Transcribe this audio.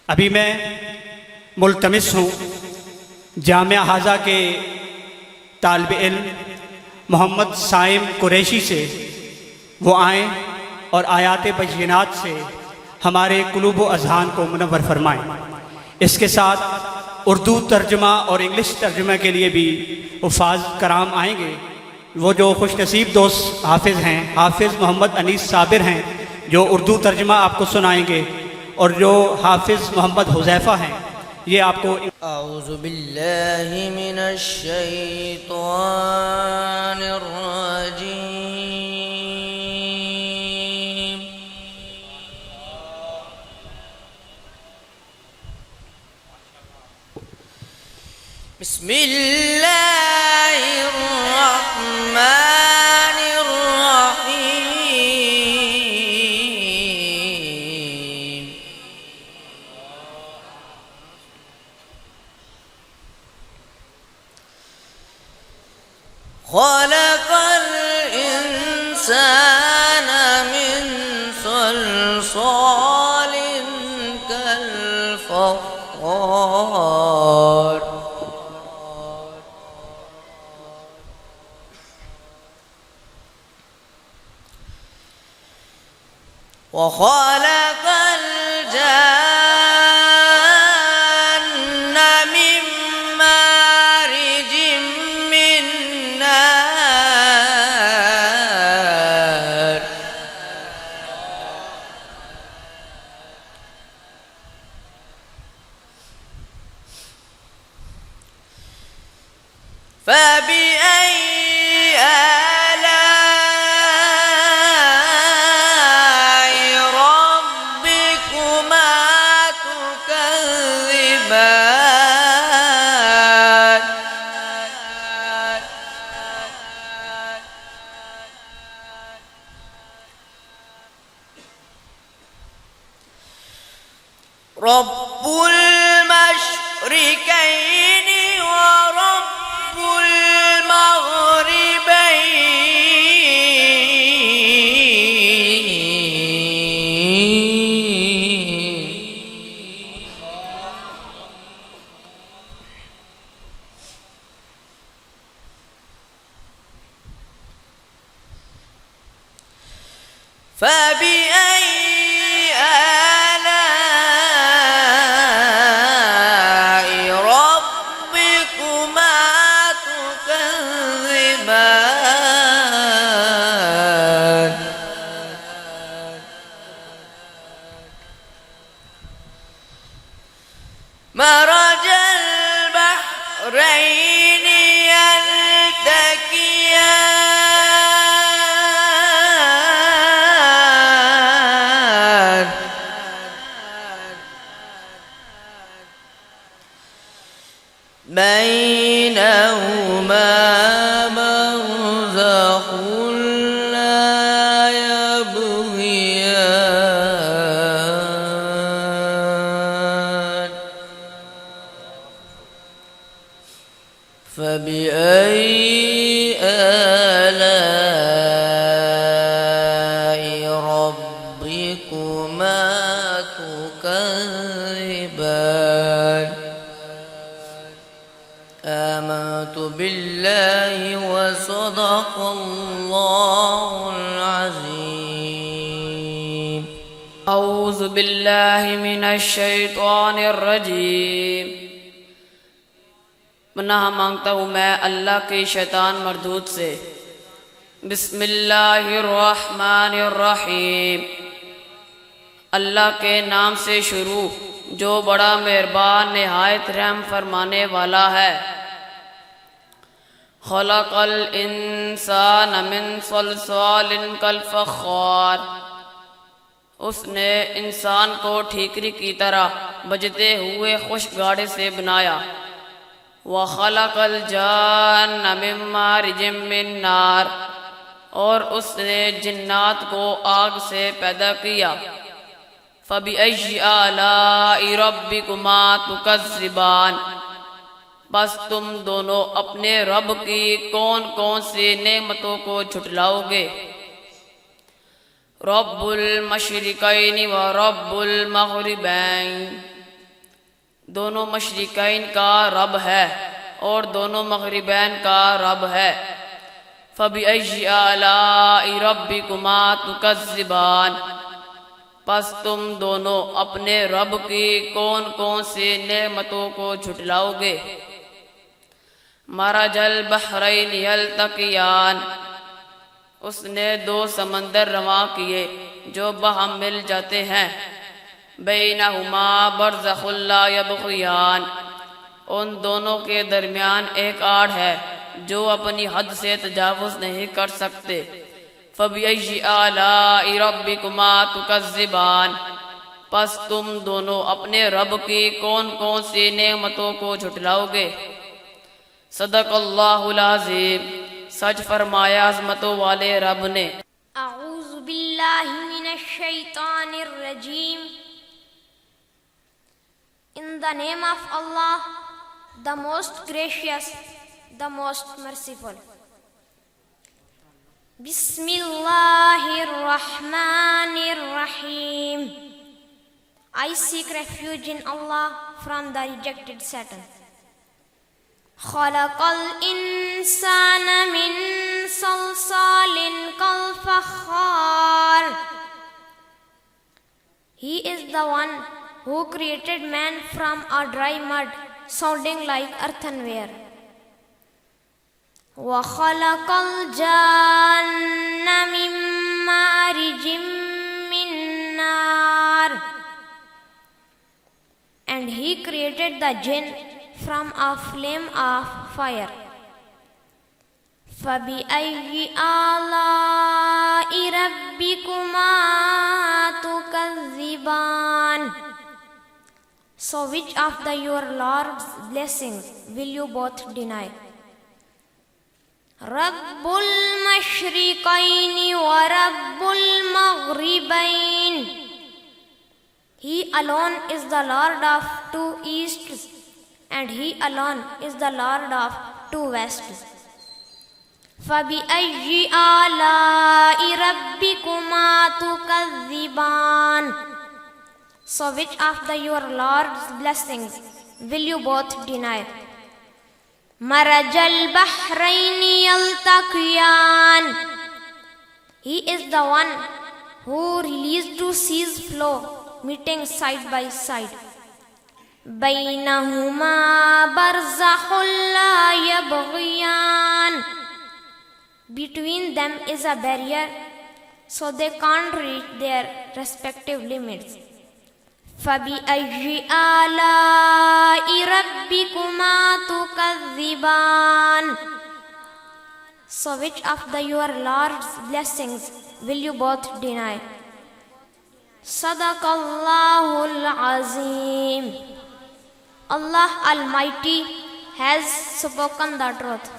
अभी मैं मुल्तमिस हूँ जामिया हाजा के तालिब इल्म मोहम्मद साइम कुरैशी से वो आएँ और आयात बय्यिनात से हमारे कुलूब व अज़हान को मुनव्वर फरमाएँ। इसके साथ उर्दू तर्जुमा और इंग्लिश तर्जुमा के लिए भी उफ़ाज़ कराम आएंगे। वो जो खुशनसीब दोस्त हाफिज़ हैं, हाफिज़ मोहम्मद अनीस साबिर हैं, जो उर्दू तर्जुमा आपको सुनाएंगे, और जो हाफिज़ मोहम्मद हुज़ैफ़ा हैं, ये आपको अऊज़ु बिल्लाहि मिनश शैतानिर रजीम। बिस्मिल्लाहिर रहमानिर रहीम। खलक़ल इंसान मिन सलसालिन कल फ़ख़्ख़ार। वख़लक़ल जन्न मिन मारिजिम मिन नार। फबिअय्यि आलाइ रब्बिकुमा तुकज़्ज़िबान। रब्बुल मशरिकैनि व रब्बुल मग़रिबैन। फबिअय्यि आलाइ रब्बिकुमा तुकज़्ज़िबान। मरजल बहरैनि यल्तक़ियान। बैनहुमा बरज़ख़ुन ला यबग़ियान। फबिअय्यि आलाइ रब्बिकुमा तुकज़्ज़िबान। आमनतु बिल्लाहि व सदक़ल्लाहुल अज़ीम। अऊज़ु बिल्लाहि मिनश शैतानिर रजीम। पनाह मांगता हूँ मैं अल्लाह के शैतान मरदूद से। बिस्मिल्लाहिर्रहमानिर्रहीम। अल्लाह के नाम से शुरू जो बड़ा मेहरबान निहायत रहम फरमाने वाला है। खलक़ल इंसान मिन सलसालिन कल फ़ख़्ख़ार। उसने इंसान को ठीकरी की तरह बजते हुए खुश गाड़े से बनाया। वख़लक़ल जन्न मिन मारिजिम मिन नार। और उसने जिन्नात को आग से पैदा किया। फ़बिअय्यि आलाइ रब्बिकुमा तुकज़्ज़िबान। बस तुम दोनों अपने रब की कौन कौन सी नेमतों को झुटलाओगे। रब्बुल मशरिकैनि व रब्बुल मग़रिबैन। दोनों मशरिकैन का रब है और दोनों मगरिबैन का रब है। फ़बिअय्यि आलाइ रब्बिकुमा तुकज़्ज़िबान, बस तुम दोनों अपने रब की कौन कौन सी नेमतों को झुटलाओगे। मरजल बहरैन यल्तक़ियान, उसने दो समंदर रवां किए जो बहम मिल जाते हैं। बैनहुमा बरज़ख़ुन ला यबग़ियान, उन दोनों के दरमियान एक आड़ है जो अपनी हद से तजावुज़ नहीं कर सकते। फ़बिअय्यि आलाइ रब्बिकुमा तुकज़्ज़िबान, बस तुम दोनों अपने रब की कौन कौन सी नेमतों को झुटलाओगे। सदक़ल्लाहुल अज़ीम, सच फरमाया अज़मतों वाले रब ने। अऊज़ु बिल्लाहि मिनश शैतानिर रजीम। In the name of Allah, the most gracious, the most merciful. Bismillahir Rahmanir Rahim. I seek refuge in Allah from the rejected Satan. Khalaqal insana min salsalin kal fakhar. He is the one who created man from a dry mud sounding like earthenware. وَخَلَقَ الْجَانَّ مِن مَّارِجٍ مِّن نَّارٍ, and he created the jinn from a flame of fire. فَبِأَيِّ آلَاءِ رَبِّكُمَا تُكَذِّبَانِ, so which of your Lord's blessings will you both deny? Rabbul Mashriqaini wa Rabbul Maghribain, He alone is the Lord of two easts, and He alone is the Lord of two wests. فَبِأَيِّ آلَاءِ رَبِّكُمَا تُكَذِّبَانِ, so which of your Lord's blessings will you both deny? Marajal Bahraini Yaltaqiyan, He is the one who released two seas flow meeting side by side. Bainahuma barzakhun la yabghiyan, between them is a barrier so they can't reach their respective limits. فَبِأَيِّ آلَاءِ رَبِّكُمَا تُكَذِّبَانِ, so which of your Lord's blessings will you both deny? Sadaqallahul Azim. Allah Almighty has spoken the truth.